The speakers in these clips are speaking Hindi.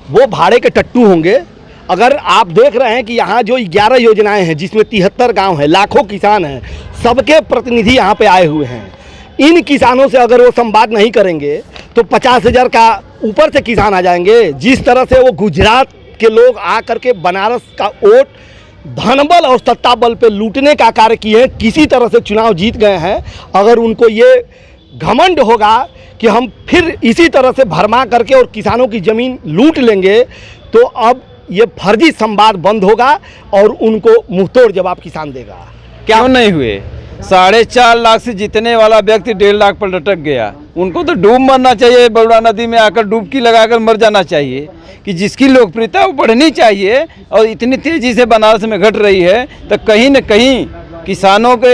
वो भाड़े के टट्टू होंगे। अगर आप देख रहे हैं कि यहाँ जो 11 योजनाएं हैं जिसमें 73 गांव हैं, लाखों किसान हैं, सबके प्रतिनिधि यहाँ पे आए हुए हैं। इन किसानों से अगर वो संवाद नहीं करेंगे तो 50,000 का ऊपर से किसान आ जाएंगे। जिस तरह से वो गुजरात के लोग आकर के बनारस का वोट धनबल और सत्ता बल पे लूटने का कार्य किए हैं, किसी तरह से चुनाव जीत गए हैं। अगर उनको ये घमंड होगा कि हम फिर इसी तरह से भरमा करके और किसानों की ज़मीन लूट लेंगे, तो अब ये फर्जी संवाद बंद होगा और उनको मुंहतोड़ जवाब किसान देगा। क्यों नहीं हुए? 4.5 लाख से जीतने वाला व्यक्ति 1.5 लाख पर लटक गया। उनको तो डूब मरना चाहिए, बड़ौदा नदी में आकर डुबकी लगाकर मर जाना चाहिए। कि जिसकी लोकप्रियता वो बढ़नी चाहिए और इतनी तेजी से बनारस में घट रही है, तो कहीं न कहीं किसानों के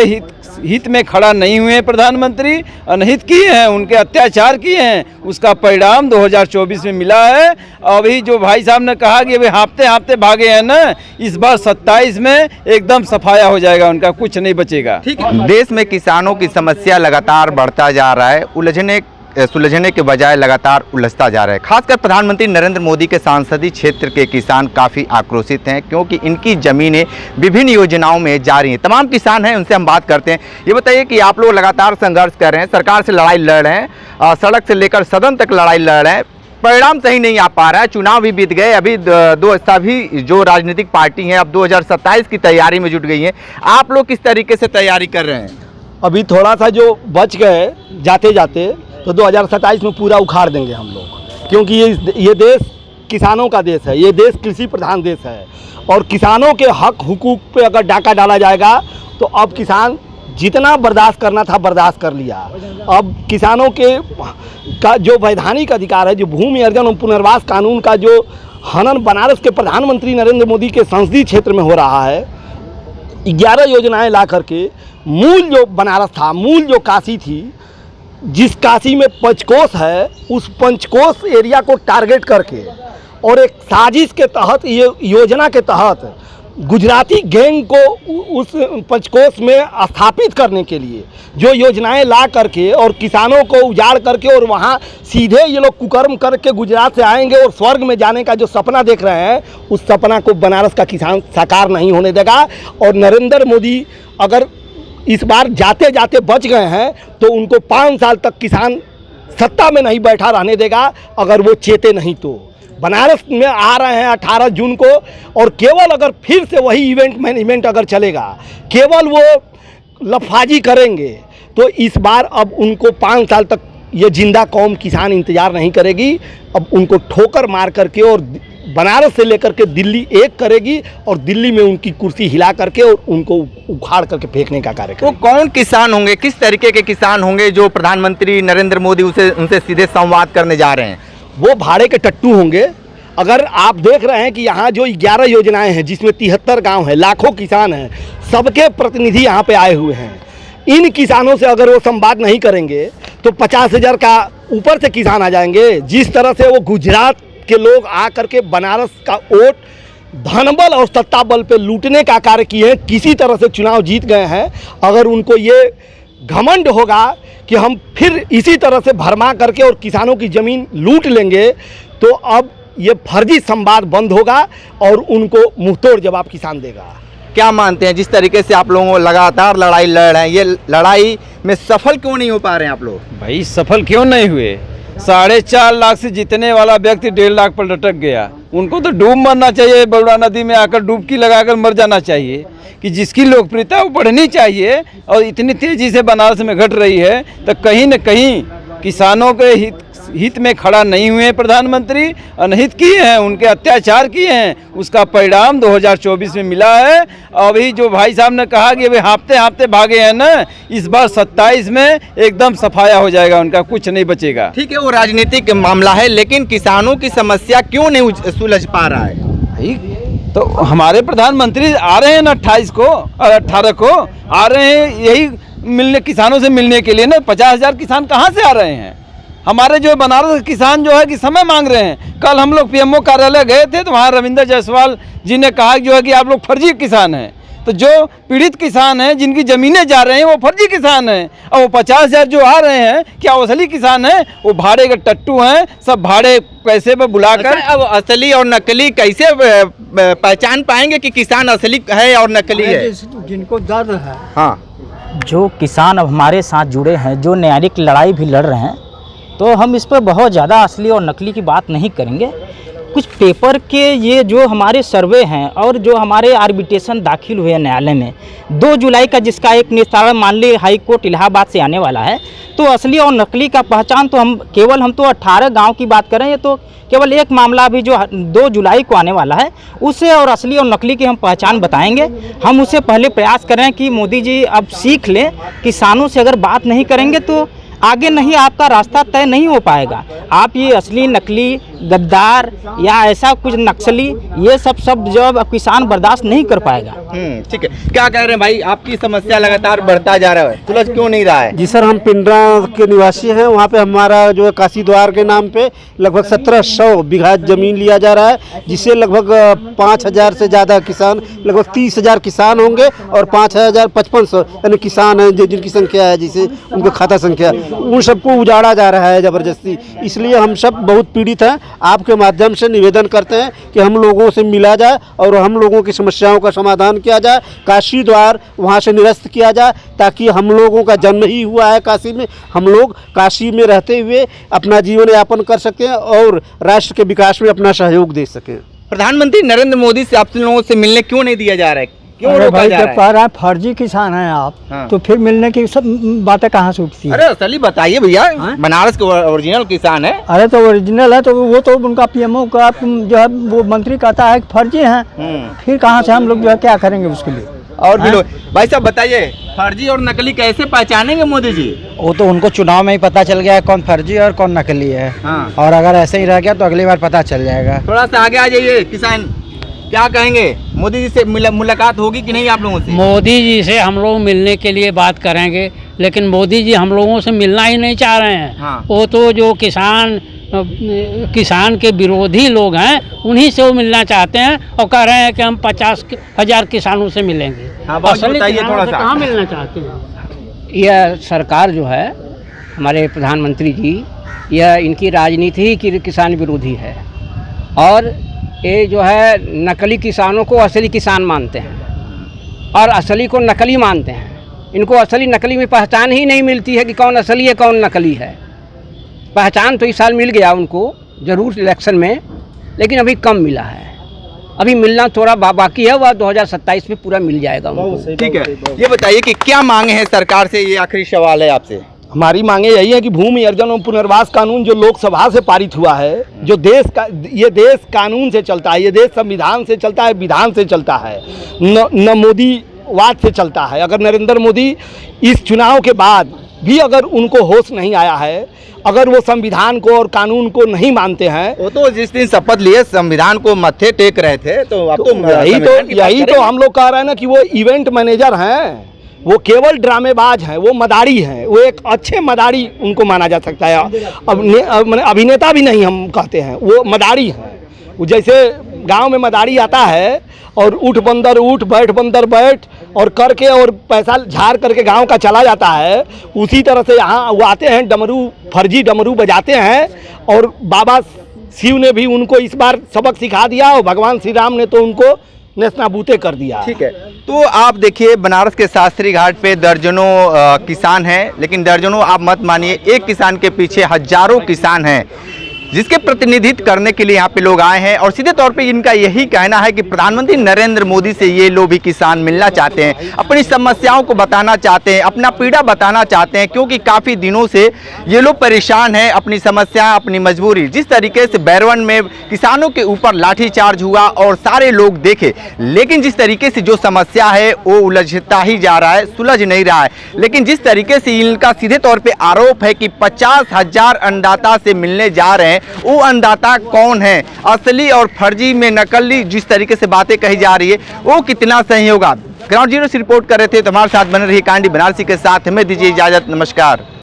हित में खड़ा नहीं हुए प्रधानमंत्री, अनहित किए हैं, उनके अत्याचार किए हैं। उसका परिणाम 2024 में मिला है। अभी जो भाई साहब ने कहा कि वे हाँफते हाँफते भागे हैं ना, इस बार 27 में एकदम सफाया हो जाएगा, उनका कुछ नहीं बचेगा। ठीक है, देश में किसानों की समस्या लगातार बढ़ता जा रहा है, सुलझने के बजाय लगातार उलझता जा रहा है। खासकर प्रधानमंत्री नरेंद्र मोदी के सांसदीय क्षेत्र के किसान काफ़ी आक्रोशित हैं, क्योंकि इनकी ज़मीनें विभिन्न योजनाओं में जारी हैं। तमाम किसान हैं, उनसे हम बात करते हैं। ये बताइए कि आप लोग लगातार संघर्ष कर रहे हैं, सरकार से लड़ाई लड़ रहे हैं, सड़क से लेकर सदन तक लड़ाई लड़ रहे हैं, परिणाम सही नहीं आ पा रहा है। चुनाव भी बीत गए, अभी सभी जो राजनीतिक पार्टी हैं अब 2027 की तैयारी में जुट गई हैं। आप लोग किस तरीके से तैयारी कर रहे हैं? अभी थोड़ा सा जो बच गए जाते जाते तो 2027 में पूरा उखाड़ देंगे हम लोग, क्योंकि ये देश किसानों का देश है, ये देश कृषि प्रधान देश है। और किसानों के हक हुकूक पे अगर डाका डाला जाएगा तो अब किसान जितना बर्दाश्त करना था बर्दाश्त कर लिया। अब किसानों का जो वैधानिक अधिकार है, जो भूमि अर्जन और पुनर्वास कानून का जो हनन बनारस के प्रधानमंत्री नरेंद्र मोदी के संसदीय क्षेत्र में हो रहा है, 11 योजनाएं ला करके मूल जो बनारस था, मूल जो काशी थी, जिस काशी में पंचकोश है, उस पंचकोश एरिया को टारगेट करके और एक साजिश के तहत, ये योजना के तहत गुजराती गैंग को उस पंचकोश में स्थापित करने के लिए जो योजनाएं ला करके और किसानों को उजाड़ करके और वहाँ सीधे ये लोग कुकर्म करके गुजरात से आएंगे और स्वर्ग में जाने का जो सपना देख रहे हैं, उस सपना को बनारस का किसान साकार नहीं होने देगा। और नरेंद्र मोदी अगर इस बार जाते जाते बच गए हैं तो उनको 5 साल तक किसान सत्ता में नहीं बैठा रहने देगा, अगर वो चेते नहीं तो। बनारस में आ रहे हैं 18 जून को, और केवल अगर फिर से वही इवेंट मैनेजमेंट अगर चलेगा, केवल वो लफाजी करेंगे, तो इस बार अब उनको 5 साल तक ये जिंदा कौम किसान इंतज़ार नहीं करेगी। अब उनको ठोकर मार करके और बनारस से लेकर के दिल्ली एक करेगी और दिल्ली में उनकी कुर्सी हिला करके और उनको उखाड़ करके फेंकने का कार्य करेगी। तो कौन किसान होंगे, किस तरीके के किसान होंगे जो प्रधानमंत्री नरेंद्र मोदी उनसे सीधे संवाद करने जा रहे हैं? वो भाड़े के टट्टू होंगे। अगर आप देख रहे हैं कि यहाँ जो 11 योजनाएं हैं जिसमें 73 गांव हैं, लाखों किसान हैं, सबके प्रतिनिधि यहाँ पे आए हुए हैं। इन किसानों से अगर वो संवाद नहीं करेंगे तो 50,000 का ऊपर से किसान आ जाएंगे। जिस तरह से वो गुजरात के लोग आकर के बनारस का वोट धनबल और सत्ता बल पे लूटने का कार्य किए हैं, किसी तरह से चुनाव जीत गए हैं। अगर उनको ये घमंड होगा कि हम फिर इसी तरह से भरमा करके और किसानों की ज़मीन लूट लेंगे, तो अब ये फर्जी संवाद बंद होगा और उनको मुंहतोड़ जवाब किसान देगा। क्या मानते हैं, जिस तरीके से आप लोगों लगातार लड़ाई लड़ रहे हैं, ये लड़ाई में सफल क्यों नहीं हो पा रहे हैं आप लोग? भाई सफल क्यों नहीं हुए? 4.5 लाख से जीतने वाला व्यक्ति 1.5 लाख पर लटक गया। उनको तो डूब मरना चाहिए, बड़ौदा नदी में आकर डुबकी लगाकर मर जाना चाहिए। कि जिसकी लोकप्रियता वो बढ़नी चाहिए और इतनी तेजी से बनारस में घट रही है, तो कहीं न कहीं किसानों के हित में खड़ा नहीं हुए प्रधानमंत्री, अनहित किए हैं, उनके अत्याचार किए हैं। उसका परिणाम 2024 में मिला है। अभी जो भाई साहब ने कहा कि वे हाँफते हाँफते भागे हैं ना, इस बार 27 में एकदम सफाया हो जाएगा, उनका कुछ नहीं बचेगा। ठीक है, वो राजनीतिक मामला है, लेकिन किसानों की समस्या क्यों नहीं सुलझ पा रहा है? भाई तो हमारे प्रधानमंत्री आ रहे हैं ना 28 को और 18 को आ रहे हैं, यही मिलने किसानों से मिलने के लिए ना। 50,000 किसान कहाँ से आ रहे हैं? हमारे जो बनारस के किसान जो है कि समय मांग रहे हैं। कल हम लोग पीएमओ कार्यालय गए थे तो वहाँ रविंद्र जायसवाल जी ने कहा जो है कि आप लोग फर्जी किसान हैं। तो जो पीड़ित किसान हैं, जिनकी ज़मीनें जा रहे हैं, वो फर्जी किसान हैं। और वो 50,000 जो आ रहे हैं, क्या वो असली किसान हैं? वो भाड़े के टट्टू हैं, सब भाड़े पैसे पे बुलाकर। अब असली और नकली कैसे पहचान पाएंगे कि किसान असली है और नकली है? जिनको दर्द है, हाँ, जो किसान अब हमारे साथ जुड़े हैं, जो न्यायिक लड़ाई भी लड़ रहे हैं, तो हम इस पर बहुत ज़्यादा असली और नकली की बात नहीं करेंगे। कुछ पेपर के ये जो हमारे सर्वे हैं और जो हमारे आर्बिट्रेशन दाखिल हुए हैं न्यायालय में 2 जुलाई का, जिसका एक निस्तारण मान ली हाई कोर्ट इलाहाबाद से आने वाला है, तो असली और नकली का पहचान तो हम तो 18 गांव की बात करें, ये तो केवल एक मामला भी जो 2 जुलाई को आने वाला है, उससे और असली और नकली की हम पहचान बताएंगे। हम उससे पहले प्रयास करें कि मोदी जी अब सीख लें, किसानों से अगर बात नहीं करेंगे तो आगे नहीं, आपका रास्ता तय नहीं हो पाएगा। आप ये असली नकली गद्दार या ऐसा कुछ नक्सली, ये सब जब किसान बर्दाश्त नहीं कर पाएगा। ठीक है। क्या कह रहे हैं भाई, आपकी समस्या लगातार बढ़ता जा रहा है, सुलझ क्यों नहीं रहा है? जी सर, हम पिंडरा के निवासी हैं। वहाँ पे हमारा जो है काशी द्वार के नाम पे लगभग 1700 बीघा जमीन लिया जा रहा है, जिससे लगभग 5000 से ज़्यादा किसान, लगभग 30,000 किसान होंगे और 5500 यानी किसान हैं जिनकी संख्या है, जिसे उनका खाता संख्या, उन सबको उजाड़ा जा रहा है ज़बरदस्ती। इसलिए हम सब बहुत पीड़ित हैं। आपके माध्यम से निवेदन करते हैं कि हम लोगों से मिला जाए और हम लोगों की समस्याओं का समाधान किया जाए, काशी द्वार वहाँ से निरस्त किया जाए, ताकि हम लोगों का जन्म ही हुआ है काशी में, हम लोग काशी में रहते हुए अपना जीवन यापन कर सकें और राष्ट्र के विकास में अपना सहयोग दे सकें। प्रधानमंत्री नरेंद्र मोदी से आप लोगों से मिलने क्यों नहीं दिया जा रहा है? क्यों अरे रोका भाई, जा जब रहा कह रहे हैं फर्जी किसान हैं आप, हाँ। तो फिर मिलने की सब बातें कहाँ से उठती है? है? अरे असली बताइए भैया, हाँ? बनारस के ओरिजिनल किसान है। अरे तो ओरिजिनल है, तो वो तो उनका पीएमओ का जो है वो मंत्री कहता है कि फर्जी हैं, फिर कहाँ से हम लोग जो है क्या करेंगे उसके लिए? और भी लोग, भाई साहब बताइए, फर्जी और नकली कैसे पहचानेंगे मोदी जी? वो तो उनको चुनाव में ही पता चल गया है कौन फर्जी और कौन नकली है। हाँ। और अगर ऐसे ही रह गया तो अगली बार पता चल जाएगा। थोड़ा सा आगे आ जाइए। किसान क्या कहेंगे, मोदी जी से मुलाकात होगी कि नहीं आप लोगों से? मोदी जी से हम लोग मिलने के लिए बात करेंगे, लेकिन मोदी जी हम लोगों से मिलना ही नहीं चाह रहे हैं। हाँ। वो तो जो किसान के विरोधी लोग हैं, उन्हीं से वो मिलना चाहते हैं और कह रहे हैं कि हम 50,000 किसानों से मिलेंगे। हाँ, बताइए किसानों थोड़ा से सा। कहाँ मिलना चाहते हैं? यह सरकार जो है, हमारे प्रधानमंत्री जी, यह इनकी राजनीति ही किसान विरोधी है। और ये जो है नकली किसानों को असली किसान मानते हैं और असली को नकली मानते हैं। इनको असली नकली में पहचान ही नहीं मिलती है कि कौन असली है कौन नकली है। पहचान तो इस साल मिल गया उनको ज़रूर इलेक्शन में, लेकिन अभी कम मिला है, अभी मिलना थोड़ा बाकी है, वह 2027 में पूरा मिल जाएगा उनको। ठीक है, ये बताइए कि क्या मांगे हैं सरकार से, ये आखिरी सवाल है आपसे। हमारी मांगे यही है कि भूमि अर्जन और पुनर्वास कानून जो लोकसभा से पारित हुआ है, जो ये देश कानून से चलता है, ये देश संविधान से चलता है, विधान से चलता है, न मोदीवाद से चलता है। अगर नरेंद्र मोदी इस चुनाव के बाद भी अगर उनको होश नहीं आया है, अगर वो संविधान को और कानून को नहीं मानते हैं, वो तो जिस दिन शपथ लिए संविधान को मत्थे टेक रहे थे, तो अब तो यही तो हम लोग कह रहे हैं ना कि वो इवेंट मैनेजर हैं, वो केवल ड्रामेबाज हैं, वो मदारी हैं, वो एक अच्छे मदारी उनको माना जा सकता है। अब अभिनेता भी नहीं हम कहते हैं, वो मदारी हैं। वो जैसे गांव में मदारी आता है और उठ बंदर उठ, बैठ बंदर बैठ और करके और पैसा झाड़ करके गांव का चला जाता है, उसी तरह से यहाँ वो आते हैं, डमरू, फर्जी डमरू बजाते हैं। और बाबा शिव ने भी उनको इस बार सबक सिखा दिया और भगवान श्री राम ने तो उनको नेस्तनाबूते कर दिया। ठीक है, तो आप देखिए बनारस के शास्त्री घाट पे दर्जनों किसान हैं, लेकिन दर्जनों आप मत मानिए, एक किसान के पीछे हजारों किसान हैं जिसके प्रतिनिधित्व करने के लिए यहाँ पे लोग आए हैं। और सीधे तौर पे इनका यही कहना है कि प्रधानमंत्री नरेंद्र मोदी से ये लोग भी किसान मिलना चाहते हैं, अपनी समस्याओं को बताना चाहते हैं, अपना पीड़ा बताना चाहते हैं, क्योंकि काफ़ी दिनों से ये लोग परेशान हैं, अपनी समस्या, अपनी मजबूरी। जिस तरीके से बैरवन में किसानों के ऊपर लाठीचार्ज हुआ और सारे लोग देखे, लेकिन जिस तरीके से जो समस्या है वो उलझता ही जा रहा है, सुलझ नहीं रहा है। लेकिन जिस तरीके से इनका सीधे तौर पर आरोप है कि 50,000 अन्नदाता से मिलने जा रहे हैं, वो अन्नदाता कौन है, असली और फर्जी में नकली जिस तरीके से बातें कही जा रही है वो कितना सही होगा। ग्राउंड जीरो से रिपोर्ट कर रहे थे, तो हमारे साथ बने रही कांडी बनारसी के साथ, हमें दीजिए इजाजत, नमस्कार।